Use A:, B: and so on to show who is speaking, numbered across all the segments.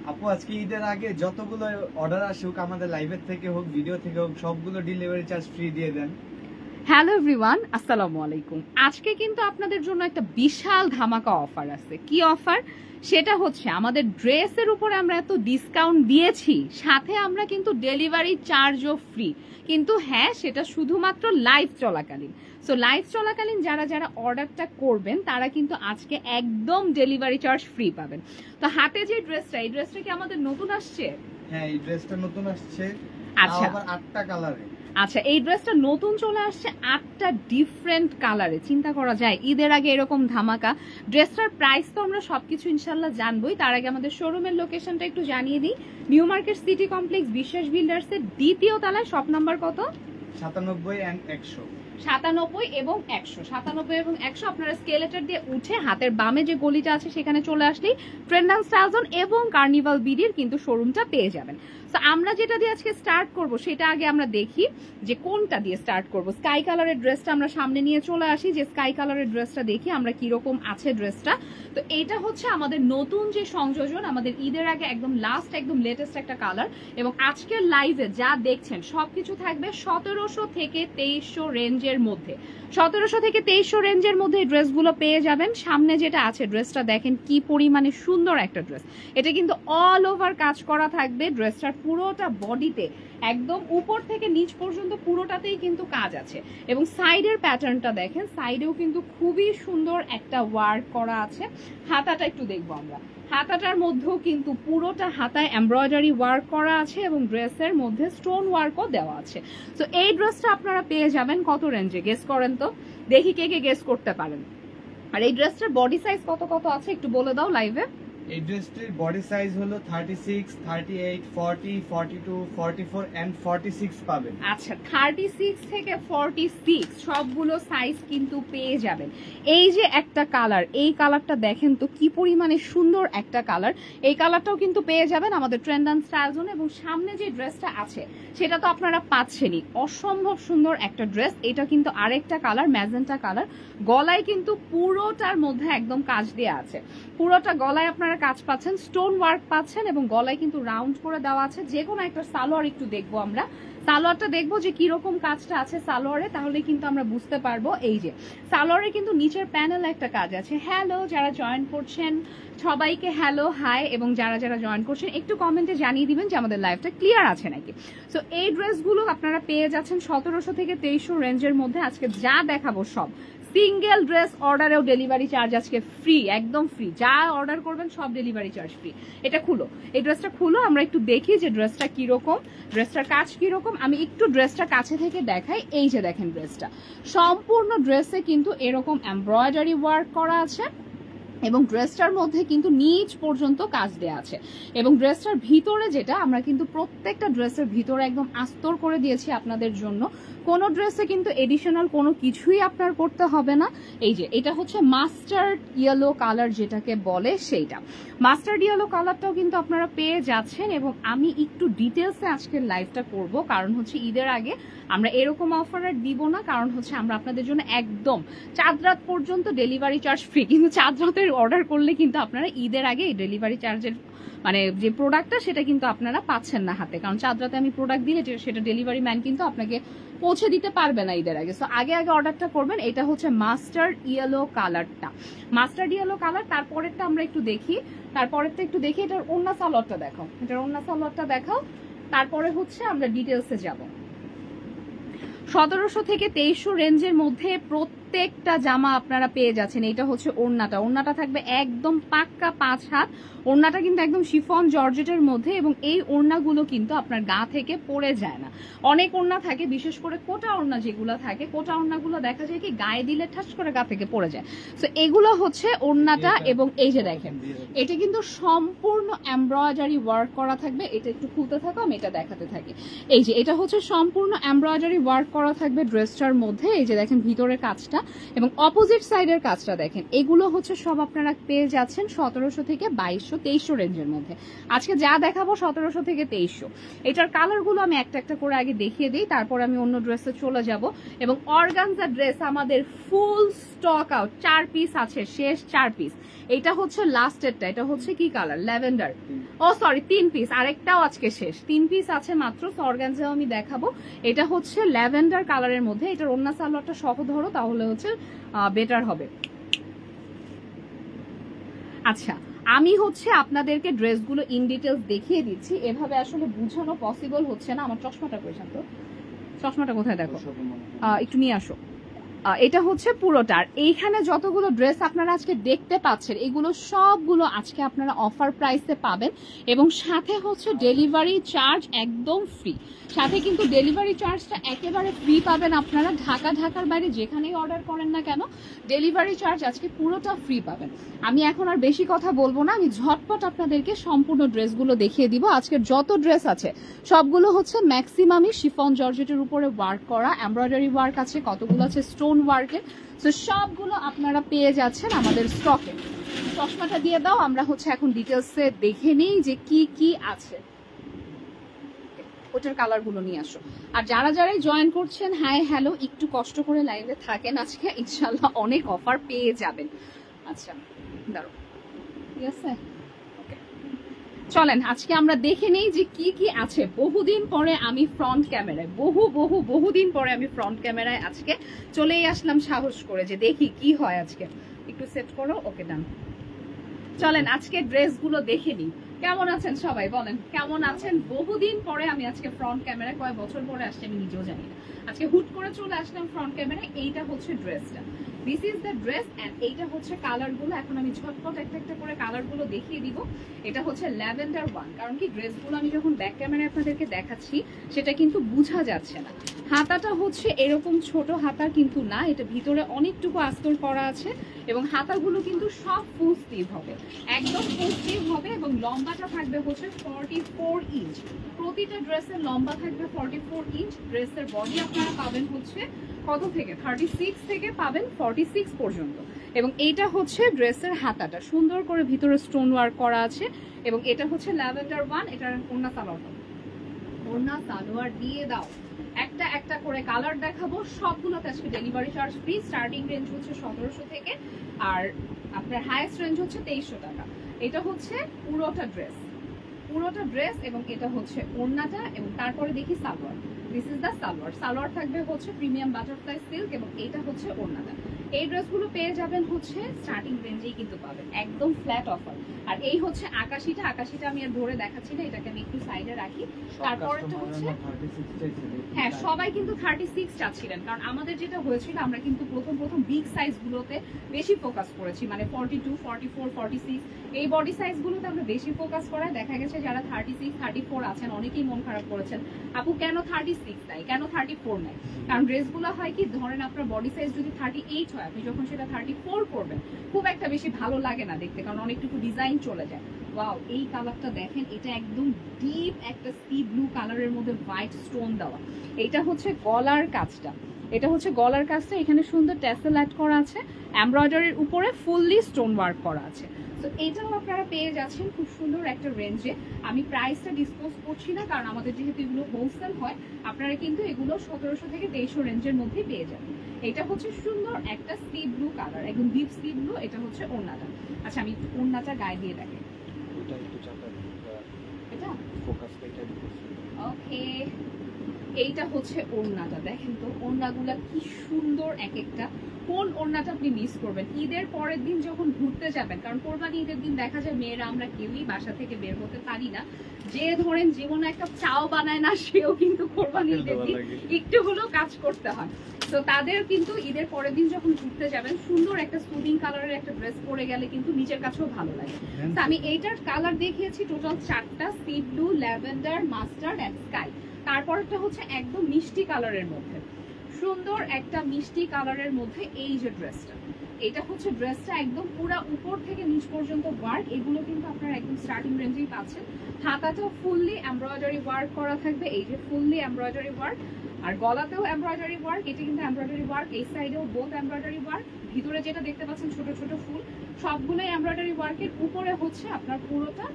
A: আপু আজকে ঈদের আগে যতগুলো অর্ডার আসুক আমাদের লাইভের থেকে হোক ভিডিও থেকে হোক সবগুলো ডেলিভারি চার্জ ফ্রি দিয়ে দেন।
B: হ্যালো এভরিওয়ান, আসসালামু আলাইকুম। আজকে কিন্তু আপনাদের জন্য একটা বিশাল ধামাকা অফার আছে। কি অফার? সেটা হচ্ছে আমাদের ড্রেসের উপরে আমরা এত ডিসকাউন্ট দিয়েছি, সাথে আমরা কিন্তু ডেলিভারি চার্জও ফ্রি। কিন্তু হ্যাঁ, সেটা শুধুমাত্র লাইভ চলাকালীন। সো লাইভ চলাকালীন যারা যারা অর্ডারটা করবেন তারা কিন্তু আজকে একদম ডেলিভারি চার্জ ফ্রি পাবেন। তো হাতে যে ড্রেসটা, এই ড্রেসটা কি আমাদের নতুন আসছে?
A: হ্যাঁ, এই ড্রেসটা নতুন আসছে।
B: আচ্ছা,
A: আবার 8টা কালারে।
B: আচ্ছা, এই ড্রেসটা নতুন চলে আসছে 8টা ডিফারেন্ট কালারে। চিন্তা করা যায় ঈদের আগে এরকম ধামাকা। ড্রেসটার প্রাইস তো আমরা সবকিছু ইনশাল্লাহ জানবোই, তার আগে আমাদের শোরুমের লোকেশনটা একটু জানিয়ে দিই। নিউ মার্কেট সিটি কমপ্লেক্স, বিশ্বাস বিল্ডার্সের দ্বিতীয় তলায়, শপ নাম্বার কত?
A: 97 and 100।
B: 97 এবং 100, 97 এবং 100। আপনারা স্কেলেটার দিয়ে উঠে হাতের বামে যে গলিটা আছে সেখানে চলে আসলেই ট্রেন্ড অ্যান্ড স্টাইল জোন এবং কার্নিভাল বিডির কিন্তু শোরুমটা পেয়ে যাবেন। তো আমরা যেটা দিয়ে আজকে স্টার্ট করব সেটা আগে আমরা দেখি যে কোনটা দিয়ে স্টার্ট করব। স্কাই কালারের ড্রেসটা আমরা সামনে নিয়ে চলে আসি, যে স্কাই কালারের ড্রেসটা দেখি আমরা কিরকম আছে ড্রেসটা। তো এইটা হচ্ছে আমাদের নতুন যে সংযোজন, আমাদের ঈদের আগে একদম লাস্ট একদম লেটেস্ট একটা কালার। এবং আজকের লাইভে যা দেখছেন সবকিছু থাকবে 1700 থেকে 2300 রেঞ্জের মধ্যে। 1700 থেকে 2300 রেঞ্জের মধ্যে এই ড্রেসগুলো পেয়ে যাবেন। সামনে যেটা আছে ড্রেসটা দেখেন কি পরিমাণে সুন্দর একটা ড্রেস। এটা কিন্তু অল ওভার কাজ করা থাকবে। ড্রেসটার পুরোটা বডিতে একদম উপর থেকে নিচ পর্যন্ত পুরোটাতেই কিন্তু কাজ আছে। এবং সাইডের প্যাটার্নটা দেখেন, সাইডেও কিন্তু খুবই সুন্দর একটা ওয়ার্ক করা আছে। হাতাটা একটু দেখবো আমরা। হাতাটার মধ্যেও কিন্তু পুরোটা হাতায় এমব্রয়ডারি ওয়ার্ক করা আছে এবং ড্রেসের মধ্যে স্টোন ওয়ার্কও দেওয়া আছে। তো এই ড্রেসটা আপনারা পেয়ে যাবেন কত রেঞ্জে? গেস করেন তো, দেখি কে কে গেস করতে পারেন। আর এই ড্রেসটার বডি সাইজ কত কত আছে একটু বলে দাও লাইভে।
A: এই ড্রেসটির বডি সাইজ হলো 36, 38, 40, 42, 44 and 46 পাবেন।
B: আচ্ছা, 36 থেকে 46 সবগুলো সাইজ কিন্তু পেয়ে যাবেন। এই যে একটা কালার, এই কালারটা দেখেন তো কি পরিমাণে সুন্দর একটা কালার। এই কালারটাও কিন্তু পেয়ে যাবেন আমাদের ট্রেন্ড অ্যান্ড স্টাইল জোনে। এবং সামনে যে ড্রেসটা আছে সেটা তো আপনারা পাচ্ছেনই, অসম্ভব সুন্দর একটা ড্রেস। এটা কিন্তু আরেকটা কালার, ম্যাজেন্টা কালার। গলায় কিন্তু পুরোটার মধ্যে একদম কাজ দেওয়া আছে। পুরোটা গলায় আপনারা কাজ পাচ্ছেন, স্টোন ওয়ার্ক পাচ্ছেন এবং গলায় কিন্তু রাউন্ড করে দেওয়া আছে। যে কোনো একটা সালোয়ার একটু দেখবো আমরা, সালোয়ারটা দেখবো যে কিরকম কাজটা আছে সালোয়ারে, তাহলে কিন্তু আমরা বুঝতে পারবো। এই যে সালোয়ারে কিন্তু নিচের প্যানেল একটা কাজ আছে। হ্যালো যারা জয়েন করছেন সবাইকে হ্যালো, হাই। এবং যারা যারা জয়েন করছেন একটু কমেন্টে জানিয়ে দিবেন যে আমাদের লাইভটা ক্লিয়ার আছে নাকি। সো এই ড্রেসগুলো আপনারা পেয়ে যাচ্ছেন 1700 থেকে 2300 রেঞ্জের মধ্যে। আজকে যা দেখাবো সব সিঙ্গেল ড্রেস অর্ডারেও ডেলিভারি চার্জ আজকে ফ্রি, একদম ফ্রি। যা অর্ডার করবেন সব ডেলিভারি চার্জ ফ্রি। এটা খুলো, এই ড্রেসটা খুলো, আমরা একটু দেখি যে ড্রেসটা কিরকম, ড্রেসটার কাজ কিরকম। আমি একটু ড্রেসটা কাছে থেকে দেখাই। এই যে দেখেন ড্রেসটা, সম্পূর্ণ ড্রেসে কিন্তু এরকম এমব্রয়ডারি ওয়ার্ক করা আছে এবং ড্রেসটার মধ্যে কিন্তু নিচ পর্যন্ত কাজ দেওয়া আছে। এবং ড্রেসটার ভিতরে যেটা, আমরা কিন্তু প্রত্যেকটা ড্রেসের ভিতরে একদম আস্তর করে দিয়েছি আপনাদের জন্য। কোনো ড্রেসে কিন্তু এডিশনাল কোনো কিছুই আপনার করতে হবে না। এই যে এটা হচ্ছে মাস্টার্ড ইয়েলো কালার যেটাকে বলে, সেইটা মাস্টার্ড ইয়েলো কালারটাও কিন্তু আপনারা পেয়ে যাচ্ছেন। এবং আমি একটু ডিটেলসে আজকের লাইভটা করব, কারণ হচ্ছে ঈদের আগে আমরা এরকম অফার আর দিব না। কারণ হচ্ছে আমরা আপনাদের জন্য একদম চাঁদ রাত পর্যন্ত ডেলিভারি চার্জ ফ্রি, কিন্তু চাঁদ রাতের অর্ডার করলে কিন্তু আপনারা ঈদের আগে এই ডেলিভারি চার্জের মানে যে প্রোডাক্টটা সেটা কিন্তু আপনারা পাচ্ছেন না হাতে। কারণ চাঁদ রাতে আমি প্রোডাক্ট দিলে সেটা ডেলিভারি ম্যান কিন্তু আপনাকে পৌঁছে দিতে পারবে না ঈদের আগে। সো আগে আগে অর্ডারটা করবেন। এটা হচ্ছে মাস্টার্ড ইয়েলো কালারটা, মাস্টার্ড ইয়েলো কালার। তারপরেরটা আমরা একটু দেখি, তারপরেরটা একটু দেখি। এটার ওড়না সালোয়ারটা দেখাও, এটার ওড়না সালোয়ারটা দেখাও। তারপরে হচ্ছে আমরা ডিটেলসে যাব। 1700 থেকে 2300 রেঞ্জের মধ্যে প্রত্যেকটা জামা আপনারা পেয়ে যাচ্ছেন। এটা হচ্ছে ওড়নাটা, ওড়নাটা থাকবে একদম পাক্কা 5 হাত। ওড়নাটা কিন্তু একদম শিফন জর্জেটের মধ্যে এবং এই ওড়নাগুলো কিন্তু আপনার গা থেকে পড়ে যায় না। অনেক ওড়না থাকে, বিশেষ করে কোটা ওড়না যেগুলো থাকে, কোটা ওড়নাগুলো দেখা যায় কি গায়ে দিলে ঠাস করে গা থেকে পড়ে যায়। সো এগুলো হচ্ছে ওড়নাটা। এবং এই যে দেখেন এটা কিন্তু সম্পূর্ণ এমব্রয়ডারি ওয়ার্ক করা থাকবে। এটা একটু খুলতে থাকো, আমি এটা দেখাতে থাকি। এই যে এটা হচ্ছে সম্পূর্ণ এমব্রয়ডারি ওয়ার্ক করা থাকবে ড্রেসটার মধ্যে। এই যে দেখেন ভিতরের কাজটা এবং অপোজিট সাইডের কাজটা দেখেন। এগুলো হচ্ছে সব আপনারা পেয়ে যাচ্ছেন 1700 থেকে 2200-2300 রেঞ্জের মধ্যে। আজকে যা দেখাবো 1700 থেকে 2300। এটার কালারগুলো আমি একটা একটা করে আগে দেখিয়ে দিই, তারপর আমি অন্য ড্রেসে চলে যাব। এবং অর্গানজা ড্রেস আমাদের ফুল স্টক আউট, 4 পিস আছে, শেষ 4 পিস। এটা হচ্ছে লাস্টেরটা, এটা হচ্ছে কি কালার, ল্যাভেন্ডার। ও সরি 3 পিস, আরেকটাও আজকে শেষ, 3 পিস আছে মাত্র। অর্গানজাও আমি দেখাবো। এটা হচ্ছে ল্যাভেন্ডার কালারের মধ্যে, এটার ওন্না সালোয়ারটা সহ ধরো তাহলে হচ্ছে বেটার হবে। আচ্ছা, আমি হচ্ছে আপনাদেরকে ড্রেসগুলো ইন ডিটেলস দেখিয়ে দিচ্ছি, এভাবে আসলে বোঝানো পসিবল হচ্ছে না। আমার চশমাটা কইছেন তো, চশমাটা কোথায় দেখো, একটু নিয়ে আসো। এটা হচ্ছে পুরোটা। আর এইখানে যতগুলো ড্রেস আপনারা আজকে দেখতে পাচ্ছেন এগুলো সবগুলো আজকে আপনারা অফার প্রাইসে পাবেন, এবং সাথে হচ্ছে ডেলিভারি চার্জ একদম ফ্রি। সাথে কিন্তু ডেলিভারি চার্জটা একেবারে ফ্রি পাবেন আপনারা। ঢাকার বাইরে যেখানেই অর্ডার করেন না কেন ডেলিভারি চার্জ আজকে পুরোটা ফ্রি পাবেন। আমি এখন আর বেশি কথা বলবো না, আমি ঝটপট আপনাদেরকে সম্পূর্ণ ড্রেসগুলো দেখিয়ে দিব। আজকের যত ড্রেস আছে সবগুলো হচ্ছে ম্যাক্সিমামই শিফন জর্জেটের উপরে ওয়ার্ক করা, এমব্রয়ডারি ওয়ার্ক আছে, কতগুলো আছে স্টোন ওয়ার্কের। তো সবগুলো আপনারা পেয়ে যাচ্ছেন আমাদের স্টকে। চশমাটা দিয়ে দাও, আমরা হচ্ছে এখন ডিটেলসে দেখে নিই যে কি কি আছে। ওটার কালারগুলো নিয়ে আসো। আর যারাই জয়েন করছেন, হাই হ্যালো, একটু কষ্ট করে লাইভে থাকেন, আজকে ইনশাল্লাহ অনেক অফার পেয়ে যাবেন। আচ্ছা দাঁড়ো, ঠিক আছে, চলেন আজকে আমরা দেখে নেই যে কি কি আছে। বহুদিন পরে আমি ফ্রন্ট ক্যামেরায়, বহুদিন পরে আমি ফ্রন্ট ক্যামেরায় আজকে চলেই আসলাম সাহস করে, যে দেখি কি হয় আজকে। একটু সেট করো, ওকে ডান। চলেন আজকে ড্রেসগুলো দেখে নিই। কেমন আছেন সবাই বলেন, কেমন আছেন? বহুদিন পরে আমি আজকে ফ্রন্ট ক্যামেরায়, কয় বছর পরে আসছে আমি নিজেও জানি না, আজকে হুট করে চলে আসলাম ফ্রন্ট ক্যামেরায়। এইটা হচ্ছে ড্রেসটা, this is the dress. And এইটা হচ্ছে কালারগুলো। এখন আমি ঝটপট একটা একটা করে কালারগুলো দেখিয়ে দিব। এটা হচ্ছে ল্যাভেন্ডার 1, কারণ কি ড্রেসগুলো আমি যখন ব্যাক ক্যামেরায় আপনাদেরকে দেখাচ্ছি সেটা কিন্তু বোঝা যাচ্ছে না। হাতাটা হচ্ছে এরকম ছোট হাতা কিন্তু না, এটা ভিতরে অনেকটুকু আস্তর করা আছে, এবং হাতাগুলো কিন্তু সব ফুল স্লিভ হবে, একদম ফুল স্লিভ হবে, এবং লম্বাটা থাকবে হচ্ছে 44 ইঞ্চ। প্রতিটা ড্রেসের লম্বা থাকবে 44 ইঞ্চ। ড্রেসের বডি আপনারা পাবেন হচ্ছে কত থেকে, 36 থেকে পাবেন 46 পর্যন্ত। এবং এইটা হচ্ছে ড্রেসের হাতাটা, সুন্দর করে ভিতরে স্টোন ওয়ার্ক করা আছে। এবং এটা হচ্ছে ল্যাভেন্ডার 1, এটার ওন্না সালোয়ার, ওন্না সালোয়ার দিয়ে দাও। একটা একটা করে কালার দেখাবো, সবগুলোতে আজকে delivery charge free. Starting range হচ্ছে 1700 থেকে, আর আপনার হাইয়েস্ট রেঞ্জ হচ্ছে 2300 টাকা। এটা হচ্ছে পুরোটা ড্রেস, এবং এটা হচ্ছে ওড়নাটা, এবং তারপরে দেখি salwar. This is the salwar. Salwar থাকবে হচ্ছে প্রিমিয়াম বাটারফ্লাই সিল্ক, এবং এটা হচ্ছে ওড়নাটা। এই ড্রেসগুলো পেয়ে যাবেন হচ্ছে স্টার্টিং রেঞ্জেই কিন্তু পাবেন, একদম ফ্ল্যাট অফার। আর এই হচ্ছে আকাশিটা আমি আর ধরে দেখাচ্ছি না, এটাকে আমি একটু সাইডে রাখি। তারপরটা হচ্ছে, হ্যাঁ সবাই কিন্তু 36 চাচ্ছিলেন, কারণ আমাদের যেটা হয়েছিল আমরা কিন্তু প্রথম বিগ সাইজ গুলোতে বেশি ফোকাস করেছি, মানে 42, 44, 46 এই বডি সাইজ গুলোতে আমরা বেশি ফোকাস করায় দেখা গেছে যারা 36, 34 আছেন অনেকেই মন খারাপ করেছেন, আপু কেন 36 নাই, কেন 34 নাই। কারণ ড্রেসগুলো হয় কি, ধরেন আপনার বডি সাইজ যদি 38 হয়, আপনি যখন সেটা 34 করবেন খুব একটা বেশি ভালো লাগে না দেখতে, কারণ অনেকটুকু ডিজাইন চলে যায়। ওয়াও, এই কালারটা দেখেন, এটা একদম ডিপ একটা সি ব্লু কালারের মধ্যে হোয়াইট স্টোন দেওয়া। এটা হচ্ছে গলার কাজটা, এখানে সুন্দর ট্যাসেল অ্যাড করা আছে, এমব্রয়ডারির উপরে ফুললি স্টোন ওয়ার্ক করা আছে। তো এটাও আপনারা পেয়ে যাচ্ছেন খুব সুন্দর একটা রেঞ্জে। আমি প্রাইসটা ডিসক্লোজ করছি না, কারণ আমাদের যেহেতু এগুলো হোলসেল হয়, আপনারা কিন্তু এগুলো 1700 থেকে 2300 রেঞ্জের মধ্যেই পেয়ে যাবেন। এটা হচ্ছে সুন্দর একটা সি ব্লু কালার, একদম ডিপ সি ব্লু। এটা হচ্ছে ওড়নাটা। আচ্ছা, আমি ওড়নাটা গায়ে দিয়ে দেখাই। ওকে, এইটা হচ্ছে ওড়নাটা, দেখেন তো ওড়নাগুলা কি সুন্দর এক একটা। কোন ওড়নাটা আপনি মিস করবেন ঈদের পরের দিন যখন ঘুরতে যাবেন, কারণ কোরবানি ঈদের দিন দেখা যায় মেয়েরা আমরা কেউই বাসা থেকে বের হতে পারি না, যে ধরেন জীবনে একটা চাও বানায় না সেও কিন্তু কোরবানি ঈদের দিন একটু হলেও কাজ করতে হয়। তো তাদের কিন্তু ঈদের পরের দিন যখন ঘুরতে যাবেন সুন্দর একটা সুদিং কালারের একটা ড্রেস পরে গেলে কিন্তু নিজের কাছেও ভালো লাগে। তো আমি এইটার কালার দেখিয়েছি টোটাল 4টা, sea blue, lavender, mustard and sky. তারপরটা হচ্ছে একদম মিষ্টি কালারের মধ্যে, সুন্দর একটা মিষ্টি কালারের মধ্যে এই যে ড্রেসটা, এটা হচ্ছে ড্রেসটা একদম পুরো উপর থেকে নিচ পর্যন্ত ওয়ার্ক। এগুলো কিন্তু আপনারা একদম স্টার্টিং রেঞ্জেই পাচ্ছেন। হাতাটাও ফুললি এমব্রয়ডারি ওয়ার্ক করা থাকবে, এই যে ফুললি এমব্রয়ডারি ওয়ার্ক, আর গলাতেও এমব্রয়ডারি ওয়ার্ক, এটা কিন্তু এমব্রয়ডারি ওয়ার্ক, এই সাইডেও বোথ এমব্রয়ডারি ওয়ার্ক। ভিতরে যেটা দেখতে পাচ্ছেন ছোট ছোট ফুল, সবগুলোই এমব্রয়ডারি ওয়ার্কের উপরে হচ্ছে আপনার পুরোটা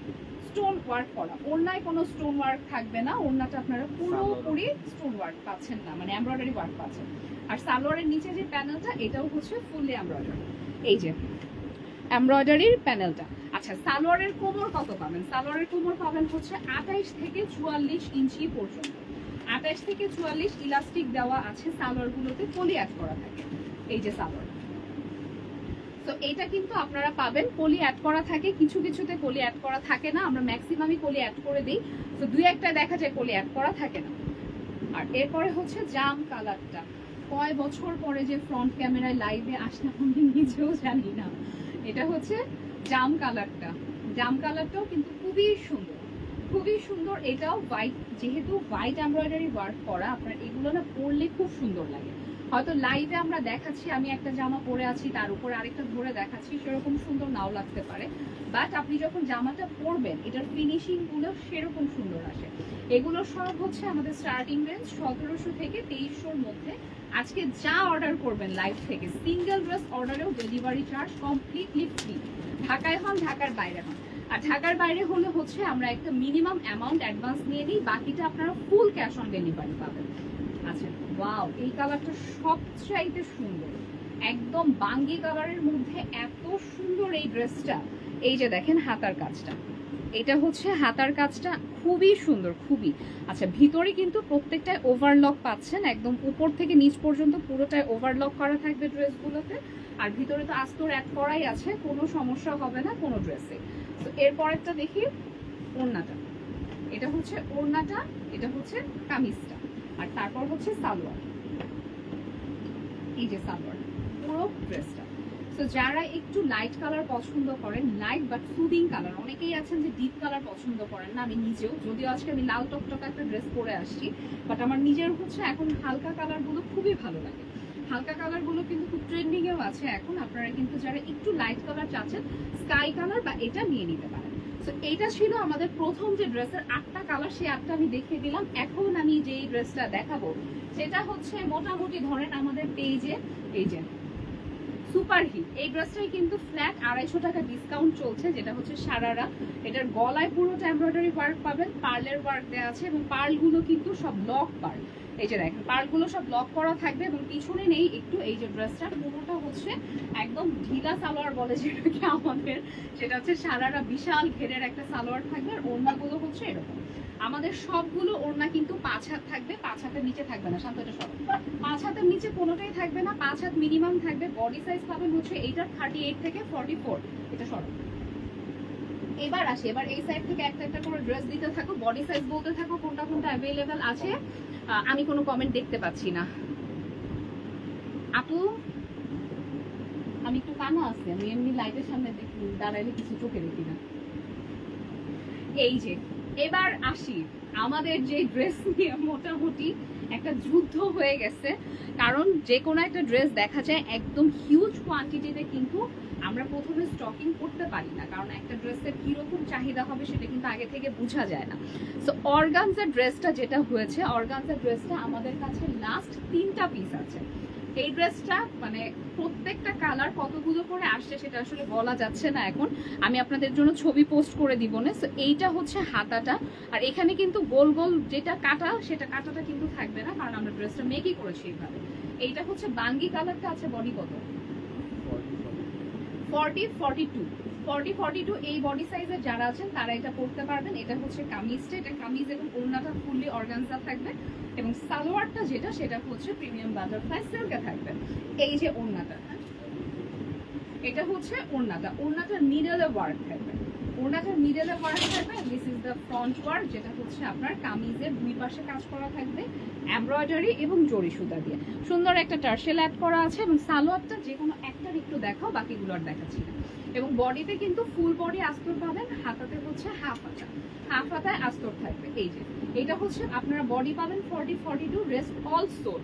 B: স্টোন ওয়ার্ক করা। ওড়নায় কোনো স্টোন ওয়ার্ক থাকবে না, ওড়নাটা আপনারা পুরোপুরি স্টোন ওয়ার্ক পাচ্ছেন না, মানে এমব্রয়ডারি ওয়ার্ক পাচ্ছেন। আর সালোয়ারের নিচে যে প্যানেলটা এটাও হচ্ছে ফুললি এমব্রয়ডারি। এই যে এমব্রয়ডারির প্যানেলটা। আচ্ছা, সালোয়ারের কোমর কত পাবেন? সালোয়ারের কোমর পাবেন হচ্ছে 28 থেকে 44 ইঞ্চি পর্যন্ত। 28 থেকে 44 ইলাস্টিক দেওয়া আছে, সালোয়ারগুলোতে পলি অ্যাড করা থাকে। এই যে সালোয়ার, তো এটা কিন্তু আপনারা পাবেন পলি অ্যাড করা থাকে, কিছু কিছুতে পলি অ্যাড করা থাকে না, আমরা ম্যাক্সিমামই পলি অ্যাড করে দিই, তো দুই একটা দেখা যায় পলি অ্যাড করা থাকে না। আর এরপরে হচ্ছে জাম কালারটা, কয় বছর পরে যে ফ্রন্ট ক্যামেরায় লাইভে আসলাম আমি নিজেও জানি না। এটা হচ্ছে জাম কালারটা, জাম কালারটাও কিন্তু খুবই সুন্দর, খুবই সুন্দর। এটাও হোয়াইট, যেহেতু হোয়াইট এমব্রয়ডারি ওয়ার্ক করা, আপনার এগুলো না পরলে খুব সুন্দর লাগে। হয়তো লাইভে আমরা দেখাচ্ছি আমি একটা জামা পরে আছি, তার উপরে আরেকটা ধরে দেখাচ্ছি, সেরকম সুন্দর নাও লাগতে পারে, বাট আপনি যখন জামাটা পরবেন এটার ফিনিশিং গুলো সেরকম সুন্দর আসে। এগুলো সব হচ্ছে আমাদের স্টার্টিং রেঞ্জ 1700 থেকে 2300-র মধ্যে। আজকে যা অর্ডার করবেন লাইভ থেকে, সিঙ্গেল ড্রেস অর্ডারেও ডেলিভারি চার্জ কমপ্লিটলি ফ্রি, ঢাকায় হন ঢাকার বাইরে হন। আর ঢাকার বাইরে হলে হচ্ছে আমরা একটা মিনিমাম অ্যামাউন্ট অ্যাডভান্স নিয়ে নিই, বাকিটা আপনারা ফুল ক্যাশ অন ডেলিভারি পাবেন। আচ্ছা, ওয়াও, এই কালারটা সবচাইতে সুন্দর, একদম বাঙ্গি কালারের মধ্যে এত সুন্দর এই ড্রেসটা। এই যে দেখেন হাতার কাজটা, এটা হচ্ছে হাতার কাজটা খুবই সুন্দর, খুবই। আচ্ছা, ভিতরে কিন্তু প্রত্যেকটায় ওভারলক পাচ্ছেন, একদম উপর থেকে নিচ পর্যন্ত পুরোটাই ওভারলক করা থাকবে ড্রেসগুলোতে। আর ভিতরে তো আস্তর অ্যাড করাই আছে, কোনো সমস্যা হবে না কোনো ড্রেসে। তো এরপরেরটা দেখি ওড়নাটা, এটা হচ্ছে ওড়নাটা, এটা হচ্ছে কামিজটা, আর তারপর হচ্ছে সালোয়ার। এই যে সালোয়ার, পুরো ড্রেসটা। তো যারা একটু লাইট কালার পছন্দ করেন, লাইট বাট সুদিং কালার, অনেকেই আছেন যে ডিপ কালার পছন্দ করেন না, আমি নিজেও, যদিও আজকে আমি লাল টকটক একটা ড্রেস পরে আসছি, বাট আমার নিজের হচ্ছে এখন হালকা কালারগুলো খুবই ভালো লাগে। হালকা কালারগুলো কিন্তু খুব ট্রেন্ডিংয়েও আছে এখন, আপনারা কিন্তু যারা একটু লাইট কালার চাচ্ছেন, স্কাই কালার বা এটা নিয়ে নিতে পারেন। তো এইটা ছিল আমাদের প্রথম যে ড্রেসের 8টা কালার, সেই 8টা আমি দেখিয়ে দিলাম। এখন আমি যেই ড্রেসটা দেখাবো সেটা হচ্ছে মোটামুটি ধরেন আমাদের পেজে এই যে সুপার হিট, এই ড্রেসটাই কিন্তু ফ্ল্যাট 250 টাকা ডিসকাউন্ট চলছে, যেটা হচ্ছে সারারা। এটার গলায় পুরোটা এমব্রয়ডারি ওয়ার্ক পাবেন, পার্লের ওয়ার্ক দেওয়া আছে, এবং পার্লগুলো কিন্তু সব লক পার্ল। এই যে দেখেন পার্লগুলো সব লক করা থাকবে, এবং পিছনে নেই একটু। এই যে ড্রেসটা পুরোটা হচ্ছে একদম ঢিলা সালোয়ার বলে যেটাকে আমাদের, সেটা হচ্ছে সারারা বিশাল ঘেরের একটা সালোয়ার থাকবে। আর ওড়নাগুলো হচ্ছে এরকম, আমাদের সবগুলো ওড়না কিন্তু 5 হাত থাকবে, 5 হাতের নিচে থাকবে না, শান্তটা সব 5 হাতের নিচে কোনোটাই থাকবে না, 5 হাত মিনিমাম থাকবে। বডি সাইজ পাবেন হচ্ছে এইটা 38 থেকে 44, এটা সরব। এবার আসি, এবার এই সাইড থেকে একটা একটা করে ড্রেস দিতে থাকো, বডি সাইজ বলতে থাকো কোনটা কোনটা অ্যাভেলেবেল আছে। আমি কোনো কমেন্ট দেখতে পাচ্ছি না আপু, আমি একটু কানা আছি, আমি এমনি লাইটের সামনে দেখি দাঁড়াইলে কিছু চোখে দেখি না। এই যে এবার আসি, আমাদের যে ড্রেস নিয়ে মোটামুটি একটা যুদ্ধ হয়ে গেছে, কারণ যে কোনো একটা ড্রেস দেখা যায় একদম হিউজ কোয়ান্টিটিতে কিন্তু আমরা প্রথমে স্টকিং করতে পারি না, কারণ একটা ড্রেসের কিরকম চাহিদা হবে সেটা কিন্তু আগে থেকে বোঝা যায় না। সো অর্গানজা ড্রেসটা যেটা হয়েছে, অর্গানজা ড্রেসটা আমাদের কাছে লাস্ট 3টা পিস আছে। এই ড্রেসটা মানে প্রত্যেকটা কালার কতগুলো করে আসছে সেটা আসলে বলা যাচ্ছে না এখন, আমি আপনাদের জন্য ছবি পোস্ট করে দিব না। সো এইটা হচ্ছে হাতাটা, আর এখানে কিন্তু গোল গোল যেটা কাটা, সেটা কাটাটা কিন্তু থাকবে না, কারণ আমরা ড্রেসটা মেকই করেছি এইভাবে। এইটা হচ্ছে বাঙ্গি কালারটা আছে, বডি কত 40-42 এই বডি সাইজের যারা আছেন তারা এটা পরতে পারবেন। এটা হচ্ছে কামিজটা, এটা কামিজ এবং ওড়নাটা ফুললি অর্গানজা থাকবে, এবং সালোয়ারটা যেটা সেটা হচ্ছে প্রিমিয়াম বাটারফ্লাই সিল্কে থাকবে। এই যে ওড়নাটা, এটা হচ্ছে ওড়নাটা, ওড়নাটা মিডলে ওয়ার্ক থাকবে, ওড়নাটা মিডলে ওয়ার্ক থাকবে। This is the front work, যেটা হচ্ছে আপনার কামিজের দুই পাশে কাজ করা থাকবে এমব্রয়ডারি এবং জরি সুতা দিয়ে, সুন্দর একটা টার্সেল অ্যাড করা আছে। এবং সালোয়ারটা যে কোনো একটার একটু দেখাও, বাকিগুলো আর দেখাচ্ছি না। এবং বডিতে কিন্তু ফুল বডি আস্তর পাবেন, হাতাতে হচ্ছে হাফ হাতা, হাফ হাতায় আস্তর থাকবে। এই যে এটা হচ্ছে আপনারা বডি পাবেন 40-42, রেস্ট অল সোল।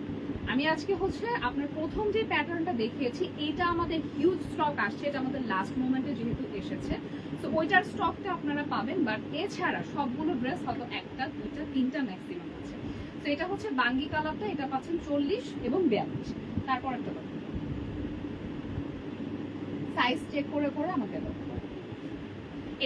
B: আমি আজকে হচ্ছে আপনার প্রথম যে প্যাটার্নটা দেখিয়েছি, এটা আমাদের হিউজ স্টক আসছে, এটা আমাদের লাস্ট মোমেন্টে যেহেতু এসেছে, তো ওইটার স্টকটা আপনারা পাবেন। বাট এছাড়া সবগুলো ড্রেস হয়তো 1টা 2টা 3টা ম্যাক্সিমাম আছে। তো এটা হচ্ছে বাঙ্গি কালারটা, এটা পাচ্ছেন 40 এবং 42। তারপর একটা সাইজ চেক করে করে আমাকে দাও।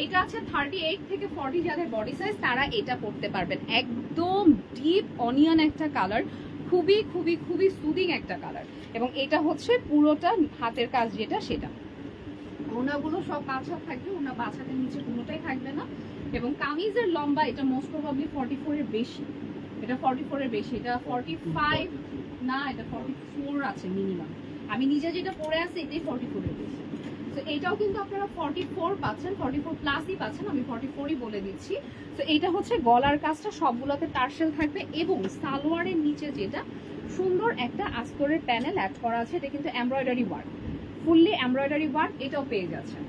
B: এইটা আছে 38 থেকে 40, যাদের বডি সাইজ তারা এটা পরতে পারবেন। একদম ডিপ অনিয়ন একটা কালার, খুবই খুবই খুবই সুদিং একটা কালার। এবং এটা হচ্ছে পুরোটা হাতের কাজ যেটা সেটা ওনাগুলো সব বাছা থাকবে, ওনা বাছাদের নিচে কোনোটাই থাকবে না। এবং কামিজের লম্বা এটা মোস্ট প্রবাবলি 44 এর বেশি, এটা 44 এর বেশি, এটা 45 না, এটা 44 আছে মিনিমাম। আমি নিজে যেটা পরে আছি এটাই 44 এর বেশি। তো এইটাও কিন্তু আপনারা 44 পাচ্ছেন, 44 প্লাসই পাচ্ছেন, আমি 44ই বলে দিচ্ছি। তো এইটা হচ্ছে গলার কাজটা সবগুলোতে টার্সেল থাকবে এবং সালোয়ারের নিচে যেটা সুন্দর একটা আস্তরের প্যানেল অ্যাড করা আছে, এটা কিন্তু embroidery work, fully embroidery work, এটাও পেয়ে যাচ্ছেন।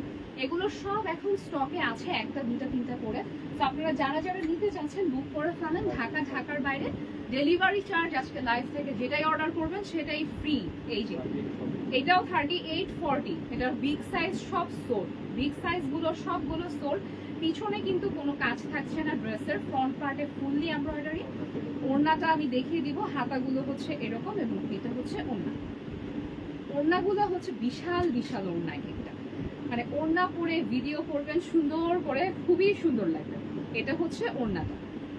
B: এগুলো সব এখন স্টকে আছে, একটা দুটা তিনটা করে। তো আপনারা যারা যারা নিতে চাচ্ছেন বুক করে ফেলেন। ঢাকার বাইরে ডেলিভারি চার্জ আজকে লাইভ থেকে যেটাই অর্ডার করবেন সেটাই ফ্রি। এই যে এটাও 38-40, এটার বিগ সাইজ সব সোল্ড, বিগ সাইজ গুলো সবগুলো সোল্ড। পিছনে কিন্তু কোনো কাজ থাকছে না ড্রেসের, ফ্রন্ট পার্টে ফুললি এমব্রয়ডারি। ওড়নাটা আমি দেখিয়ে দিব, হাতাগুলো হচ্ছে এরকম এবং এটা হচ্ছে ওড়না। ওড়নাগুলো হচ্ছে বিশাল বিশাল ওড়না, একটা মানে ওড়না পরে ভিডিও করবেন সুন্দর করে, খুবই সুন্দর লাগবে। এটা হচ্ছে ওড়নাটা,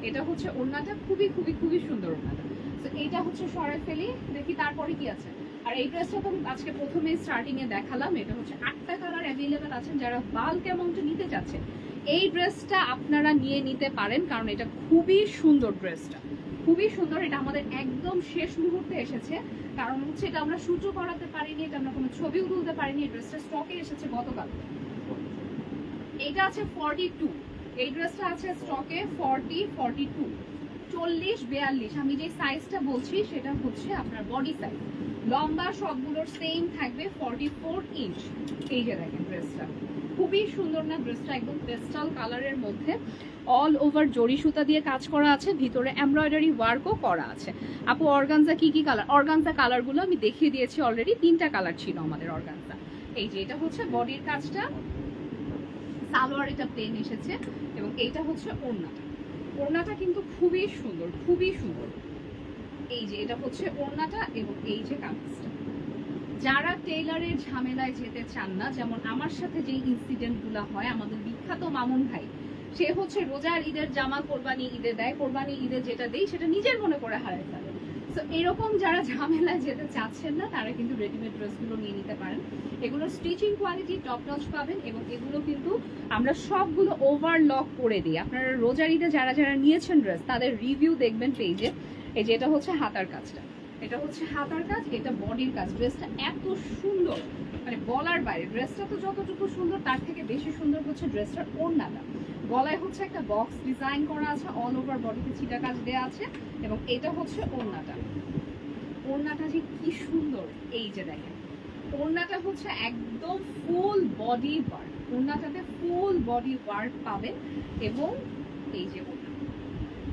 B: এটা হচ্ছে ওড়নাটা, খুবই খুবই খুবই সুন্দর ওড়নাটা। তো এইটা হচ্ছে সরাই ফেলি, দেখি তারপরে কি আছে। আর এই ড্রেসটা তো আমি আজকে প্রথমে স্টার্টিং এ দেখালাম, এটা হচ্ছে 8টা কালার অ্যাভেলেবেল আছেন। যারা বাল্ক অ্যামাউন্টে নিতে চাচ্ছেন এই ড্রেসটা আপনারা নিয়ে নিতে পারেন, কারণ এটা খুবই সুন্দর, ড্রেসটা খুবই সুন্দর। এটা আমাদের একদম শেষ মুহূর্তে এসেছে, কারণ হচ্ছে এটা আমরা শুটও করাতে পারিনি, এটা আমরা কোনো ছবিও তুলতে পারিনি। এই ড্রেসটা স্টকে এসেছে গতকাল। এটা আছে 42, এই ড্রেসটা আছে স্টকে 42, 40-42। আমি যে সাইজটা বলছি সেটা হচ্ছে আপনার বডি সাইজ। লম্বা সবগুলোর সেম থাকবে 44 ইঞ্চ। এই যে দেখেন ড্রেসটা খুবই সুন্দর না, ড্রেসটা একদম পেস্টাল কালারের মধ্যে অল ওভার জরি সুতা দিয়ে কাজ করা আছে, ভিতরে এমব্রয়ডারি ওয়ার্কও করা আছে। আপু অর্গানজা কি কি কালার? অর্গানজা কালারগুলো আমি দেখিয়ে দিয়েছি অলরেডি, 3টা কালার ছিল আমাদের অর্গানজা। এই যে এটা হচ্ছে বডির কাজটা, সালোয়ার এটা প্লেন এসেছে এবং এইটা হচ্ছে ওড়নাটা। ওড়নাটা কিন্তু খুবই সুন্দর, খুবই সুন্দর। এই যে এটা হচ্ছে ওড়নাটা এবং এই যে কামিজটা। যারা টেইলারের ঝামেলায় যেতে চান না, যেমন আমার সাথে যে ইনসিডেন্টগুলো হয়, আমাদের বিখ্যাত মামুন ভাই, সে হচ্ছে রোজার ঈদের জামা কোরবানি ঈদে দেয়, কোরবানি ঈদে যেটা দেয় সেটা নিজের মনে করে হারায় ফেলে। তো এরকম যারা ঝামেলায় যেতে চাচ্ছেন না তারা কিন্তু রেডিমেড ড্রেসগুলো নিয়ে নিতে পারেন। এগুলোর স্টিচিং কোয়ালিটি টপ নচ পাবেন এবং এগুলো কিন্তু আমরা সবগুলো ওভারলক করে দিই। আপনারা রোজার ঈদে যারা যারা নিয়েছেন ড্রেস তাদের রিভিউ দেখবেন পেজে। এই যে এটা হচ্ছে হাতার কাজটা, এটা হচ্ছে হাতার কাজ, এটা বডির কাজ। ড্রেসটা এত সুন্দর মানে বলার বাইরে। ড্রেসটা তো যতটুকু সুন্দর তার থেকে বেশি সুন্দর হচ্ছে ড্রেসটার ওড়নাটা। গলায় হচ্ছে একটা বক্স ডিজাইন করা আছে, অল ওভার বডিতে ছিটা কাজ দেওয়া আছে এবং এটা হচ্ছে ওড়নাটা। ওড়নাটা যে কি সুন্দর, এই যে দেখেন ওড়নাটা হচ্ছে একদম ফুল বডি ওয়ার্ক, ওড়নাটাতে ফুল বডি ওয়ার্ক পাবেন এবং এই যে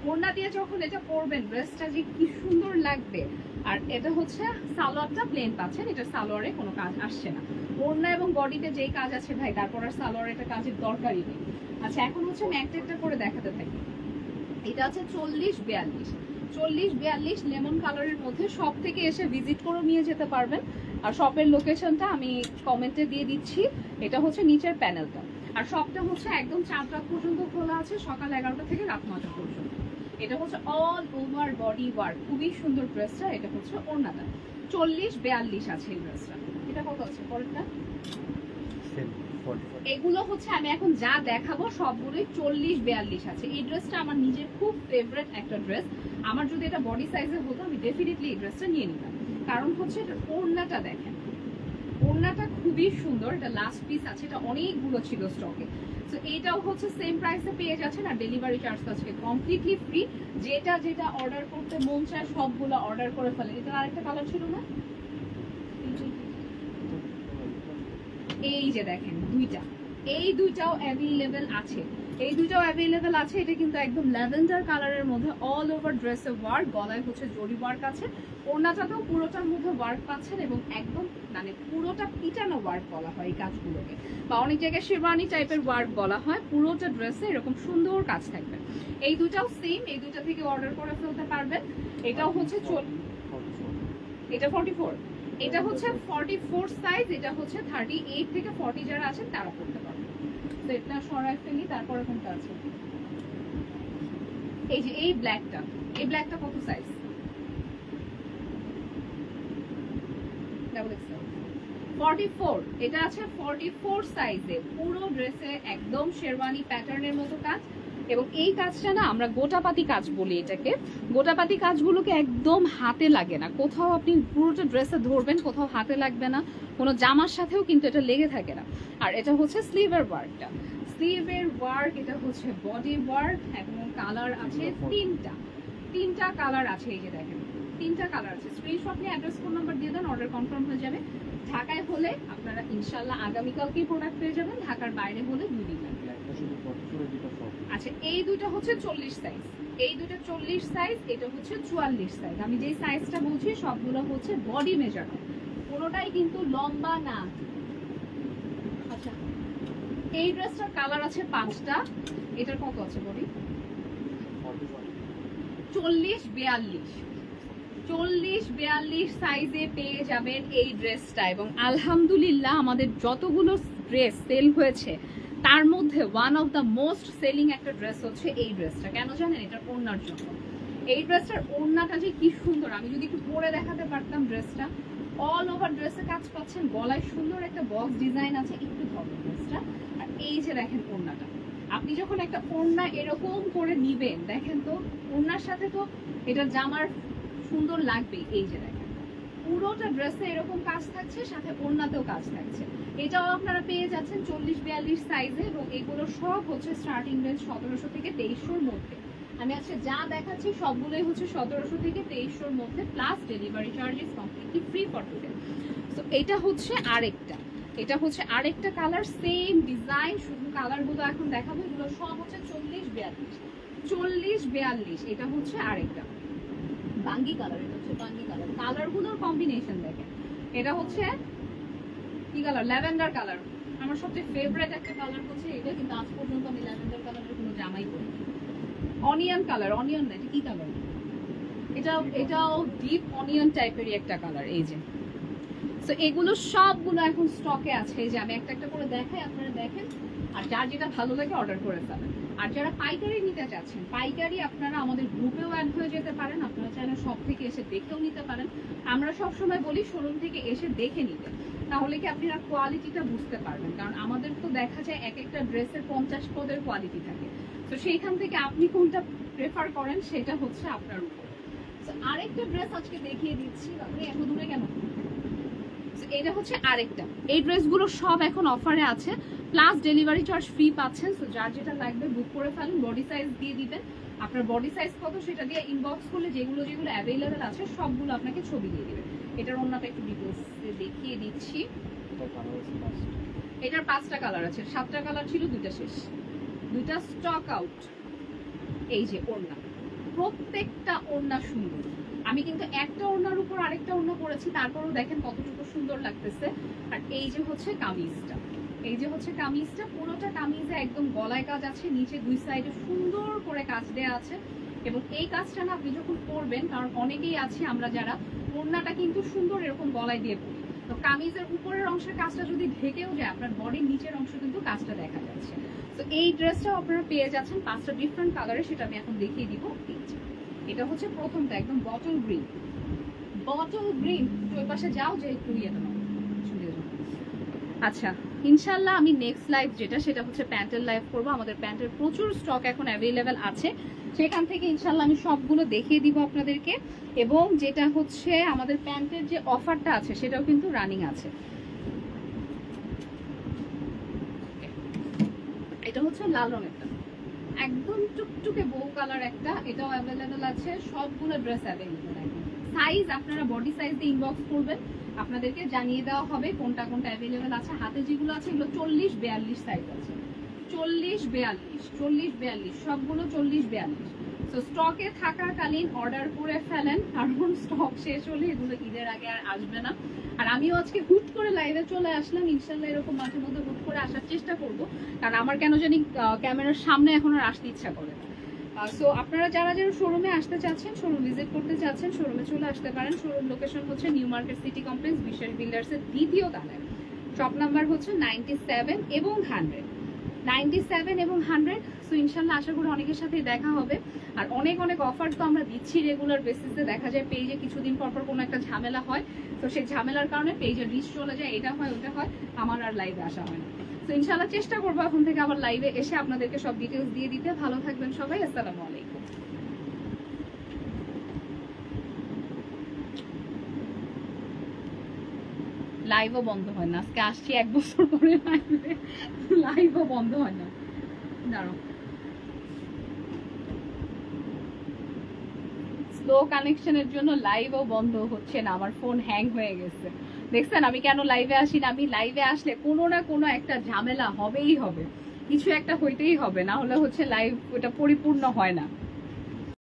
B: ওড়না দিয়ে যখন এটা পরবেন ড্রেসটা যে কি সুন্দর লাগবে। আর এটা হচ্ছে সালোয়ারটা প্লেন পাচ্ছেন, এটা সালোয়ারে কোনো কাজ আসছে না। ওড়না এবং বডিতে যেই কাজ আছে ভাই, তারপর আর সালোয়ারে এটা কাজের দরকারই নেই। আচ্ছা এখন হচ্ছে আমি একটা একটা করে দেখাতে থাকি। এটা আছে 40-42 লেমন কালারের মধ্যে। সব থেকে এসে ভিজিট করে নিয়ে যেতে পারবেন। আর শপের লোকেশনটা আমি কমেন্টে দিয়ে দিচ্ছি। এটা হচ্ছে নিচের প্যানেলটা। আর শপটা হচ্ছে একদম 4 রাত পর্যন্ত খোলা আছে, সকাল 11টা থেকে রাত 9টা পর্যন্ত। এটা হচ্ছে অল ওভার বডি ওয়ার্ক, খুবই সুন্দর ড্রেসটা। এটা হচ্ছে ওড়নাটা 40-42 আছে এই ড্রেসটা। এটা কত আছে পরেরটা? এগুলো হচ্ছে আমি এখন যা দেখাবো সবগুলোই 40-42 আছে। এই ড্রেসটা আমার নিজের খুব ফেভারিট একটা ড্রেস। আমার যদি এটা বডি সাইজে হতো আমি ডেফিনেটলি এই ড্রেসটা নিয়ে নিতাম, কারণ হচ্ছে এটা ওড়নাটা দেখেন, ওড়নাটা খুবই সুন্দর। এটা লাস্ট পিস আছে, এটা অনেকগুলো ছিল স্টকে। তো এইটাও হচ্ছে সেম প্রাইসে পেয়ে যাচ্ছেন আর ডেলিভারি চার্জ আজকে কমপ্লিটলি ফ্রি। যেটা যেটা অর্ডার করতে মন চায় সবগুলো অর্ডার করে ফেলে। এটা আরেকটা কালার ছিল না, এই যে দেখেন দুইটা, এই দুইটাও অ্যাভেলেবেল আছে, এই দুইটাও অ্যাভেলেবেল আছে। এটা কিন্তু একদম ল্যাভেন্ডার কালারের মধ্যে অল ওভার ড্রেসে ওয়ার্ক, গলায় হচ্ছে জরি ওয়ার্ক আছে। ওড়নাটাতেও পুরোটার মধ্যে ওয়ার্ক পাচ্ছেন এবং একদম মানে পুরোটা পিটানো ওয়ার্ক বলা হয় এই কাজগুলোকে, বা অনেক জায়গায় শেরওয়ানি টাইপের ওয়ার্ক বলা হয়। পুরোটা ড্রেসে এরকম সুন্দর কাজ থাকবে। এই দুটাও সেম, এই দুটা থেকে অর্ডার করে ফেলতে পারবেন। এটাও হচ্ছে এটা 44, এটা হচ্ছে 44 সাইজ, এটা হচ্ছে 38 থেকে 40 যারা আছেন তারা করতে পারবেন। তো এটা সরাই ফেলি, তারপরে কোনটা আছে? এই যে এই ব্ল্যাকটা, এই ব্ল্যাকটা কত সাইজ? Double XL. 44, এটা আছে 44 সাইজে, পুরো ড্রেসে একদম শেরওয়ানি প্যাটার্নের মতো কাজ। এবং এই কাজটা না আমরা গোটাপাতি কাজ বলি এটাকে। গোটাপাতি কাজগুলোকে একদম হাতে লাগে না, কোথাও আপনি পুরোটা ড্রেসে ধরবেন, কোথাও হাতে লাগবে না, কোনো জামার সাথেও কিন্তু এটা লেগে থাকে না। আর এটা হচ্ছে স্লিভের ওয়ার্কটা, স্লিভের ওয়ার্ক, এটা হচ্ছে বডি ওয়ার্ক এবং কালার আছে তিনটা কালার আছে। এই যে দেখেন তিনটা কালার আছে। স্ক্রিনশট নিয়ে অ্যাড্রেস ফোন নাম্বার দিয়ে দেন, অর্ডার কনফার্ম হয়ে যাবে। ঢাকায় হলে আপনারা ইনশাল্লাহ আগামীকালকেই প্রোডাক্ট পেয়ে যাবেন, ঢাকার বাইরে হলে 2 দিন লাগবে। আচ্ছা, এই দুটো হচ্ছে 40 সাইজ, এই দুটো 40 সাইজ, এটা হচ্ছে 44 সাইজ। আমি যেই সাইজটা বলছি সবগুলো হচ্ছে বডি মেজারমেন্ট, কোনোটাই কিন্তু লম্বা না। আচ্ছা, এই ড্রেসটার কালার আছে 5টা। এটার কত আছে বডি? 40-42 সাইজে পেয়ে যাবেন এই ড্রেসটা। এবং আলহামদুলিল্লাহ আমাদের যতগুলো ড্রেস সেল হয়েছে তার মধ্যে one of the most selling একটা ড্রেস হচ্ছে এই ড্রেসটা। কেন জানেন? এটার ওড়নার জন্য। এই ড্রেসটার ওড়নাটা যে কি সুন্দর, আমি যদি একটু পরে দেখাতে পারতাম ড্রেসটা। অল ওভার ড্রেসে কাজ পাচ্ছেন, গলায় সুন্দর একটা বক্স ডিজাইন আছে, একটু ধরবেন ড্রেসটা। আর এই যে দেখেন ওড়নাটা, আপনি যখন একটা ওড়না এরকম করে নিবেন, দেখেন তো ওড়নার সাথে তো এটা জামার সুন্দর লাগবে। এই যে দেখেন পুরোটা ড্রেসে এরকম কাজ থাকছে, সাথে ওড়নাতেও কাজ থাকছে। এটাও আপনারা পেয়ে যাচ্ছেন 40-42 সাইজে। এবং এগুলো সব হচ্ছে স্টার্টিং রেঞ্জ 1700 থেকে 2300-র মধ্যে। আমি আজকে যা দেখাচ্ছি সবগুলোই হচ্ছে 1700 থেকে 2300-র মধ্যে, plus delivery charges completely free for today. তো এটা হচ্ছে আরেকটা, এটা হচ্ছে আরেকটা কালার, সেম ডিজাইন, শুধু কালারগুলো এখন দেখাবো। এগুলো সব হচ্ছে 40-42। এটা হচ্ছে আরেকটা বাঙ্গি কালার, এটা হচ্ছে বাঙ্গি কালার। কালারগুলোর কম্বিনেশন দেখেন, এটা হচ্ছে কি কালার? Lavender colour. আমার সবচেয়ে ফেভারিট একটা কালার হচ্ছে এটা, কিন্তু আজ পর্যন্ত আমি ল্যাভেন্ডার কালারের কোনো জামাই করি। অনিয়ন কালার, অনিয়ন না, এটা কি কালার? এটাও ডিপ অনিয়ন টাইপেরই একটা কালার। এই যে সো এগুলো সবগুলো এখন স্টকে আছে। এই যে আমি একটা একটা করে দেখাই, আপনারা দেখেন, আর যার যেটা ভালো লাগে অর্ডার করে ফেলেন। আর যারা পাইকারি নিতে চাচ্ছেন, পাইকারি আপনারা আমাদের গ্রুপেও অ্যাড হয়ে যেতে পারেন, আপনারা চাইলে সব থেকে এসে দেখেও নিতে পারেন। আমরা সবসময় বলি শোরুম থেকে এসে দেখে নিতে, তাহলে কি আপনারা কোয়ালিটিটা বুঝতে পারবেন। কারণ আমাদের তো দেখা যায় এক একটা ড্রেসের 50 পদের কোয়ালিটি থাকে, তো সেইখান থেকে আপনি কোনটা প্রেফার করেন সেটা হচ্ছে আপনার উপর। তো আরেকটা ড্রেস আজকে দেখিয়ে দিচ্ছি। আপনি এত দূরে কেন? এটা হচ্ছে আরেকটা। এই ড্রেসগুলো সব এখন অফারে আছে, প্লাস ডেলিভারি চার্জ ফ্রি পাচ্ছেন। সো যার যেটা লাগবে বুক করে ফেলুন, বডি সাইজ দিয়ে দিবেন। আপনার বডি সাইজ কত সেটা দিয়ে ইনবক্স করলে যেগুলো যেগুলো অ্যাভেলেবেল আছে সবগুলো আপনাকে ছবি দিয়ে দিবে। এটার অন্যটা একটু ডিটেলস দেখিয়ে দিচ্ছি। এটার 5টা কালার আছে, 7টা কালার ছিল, 2টা শেষ, 2টা স্টক আউট। এই যে ওড়না, প্রত্যেকটা ওড়না সুন্দর। আমি কিন্তু একটা ওড়নার উপর আরেকটা ওড়না পরেছি, তারপরেও দেখেন কতটুকু সুন্দর লাগতেছে। আর এই যে হচ্ছে কামিজটা, এই যে হচ্ছে কামিজটা, পুরোটা কামিজে একদম গলায় কাজ আছে, নিচে 2 সাইডে সুন্দর করে কাজ দেওয়া আছে। এবং এই কাজটা না আপনি যখন পরবেন, কারণ অনেকেই আছে আমরা যারা ওড়নাটা কিন্তু সুন্দর এরকম গলায় দিয়ে পরি, তো কামিজের উপরের অংশের কাজটা যদি ঢেকেও যায়, আপনার বডির নিচের অংশ কিন্তু কাজটা দেখা যাচ্ছে। তো এই ড্রেসটাও আপনারা পেয়ে যাচ্ছেন 5টা ডিফারেন্ট কালারে, সেটা আমি এখন দেখিয়ে দিব। এটা হচ্ছে প্রথমটা, একদম বটল গ্রিন। ওই পাশে যাও যে একটু ইয়েটা নাও। আচ্ছা, ইনশাল্লাহ আমি নেক্সট লাইভ যেটা, সেটা হচ্ছে প্যান্টের লাইভ করবো। আমাদের প্যান্টের প্রচুর স্টক এখন অ্যাভেলেবেল আছে, সেখান থেকে ইনশাল্লাহ আমি সবগুলো দেখিয়ে দিব আপনাদেরকে। এবং যেটা হচ্ছে আমাদের প্যান্টের যে অফারটা আছে সেটাও কিন্তু রানিং আছে। এটা হচ্ছে লাল রঙেরটা, একদম টুকটুকে বউ কালার একটা, এটাও অ্যাভেলেবেল আছে। সবগুলো ড্রেস অ্যাভেলেবেল। সাইজ আপনারা বডি সাইজ দিয়ে ইনবক্স করবেন, আপনাদেরকে জানিয়ে দেওয়া হবে কোনটা কোনটা অ্যাভেলেবেল আছে। হাতে যেগুলো আছে এগুলো 40-42 সাইজ আছে, 40-42 সবগুলো 40-42। তো স্টকে থাকাকালীন অর্ডার করে ফেলেন, কারণ স্টক শেষ হলে এগুলো ঈদের আগে আর আসবে না। আর আমিও আজকে হুট করে লাইভে চলে আসলাম, ইনশাল্লাহ এরকম মাঝে মধ্যে হুট করে আসার চেষ্টা করব, কারণ আমার কেন জানি ক্যামেরার সামনে এখন আর আসতে ইচ্ছা করে না। সো আপনারা যারা যারা শোরুমে আসতে চাচ্ছেন, শোরুম ভিজিট করতে চাচ্ছেন, শোরুমে চলে আসতে পারেন। শোরুম লোকেশন হচ্ছে নিউ মার্কেট সিটি কমপ্লেক্স, বিশ্বাস বিল্ডার্সের 2য় তলায়। শপ নাম্বার হচ্ছে 97 এবং 100। 97 এবং 100। সো ইনশাল্লাহ আশা করি অনেকের সাথেই দেখা হবে। আর অনেক অনেক অফার তো আমরা দিচ্ছি রেগুলার বেসিসে। দেখা যায় পেজে কিছুদিন পর পর কোনো একটা ঝামেলা হয়, তো সেই ঝামেলার কারণে পেজের রিচ চলে যায়, এটা হয় ওটা হয়, আমার আর লাইভে আসা হয় না। তো ইনশাল্লাহ চেষ্টা করবো এখন থেকে আবার লাইভে এসে আপনাদেরকে সব ডিটেলস দিয়ে দিতে। ভালো থাকবেন সবাই, আসসালামু আলাইকুম। লাইভও বন্ধ হয় না, আজকে আসছি 1 বছর পরে লাইভে, লাইভও বন্ধ হয় না। দাঁড়াও, স্লো কানেকশনের জন্য লাইভও বন্ধ হচ্ছে না, আমার ফোন হ্যাং হয়ে গেছে। দেখছেন আমি কেন লাইভে আসি না? আমি লাইভে আসলে কোনো না কোনো একটা ঝামেলা হবেই হবে, কিছু একটা হইতেই হবে, না হলে হচ্ছে লাইভ ওটা পরিপূর্ণ হয় না।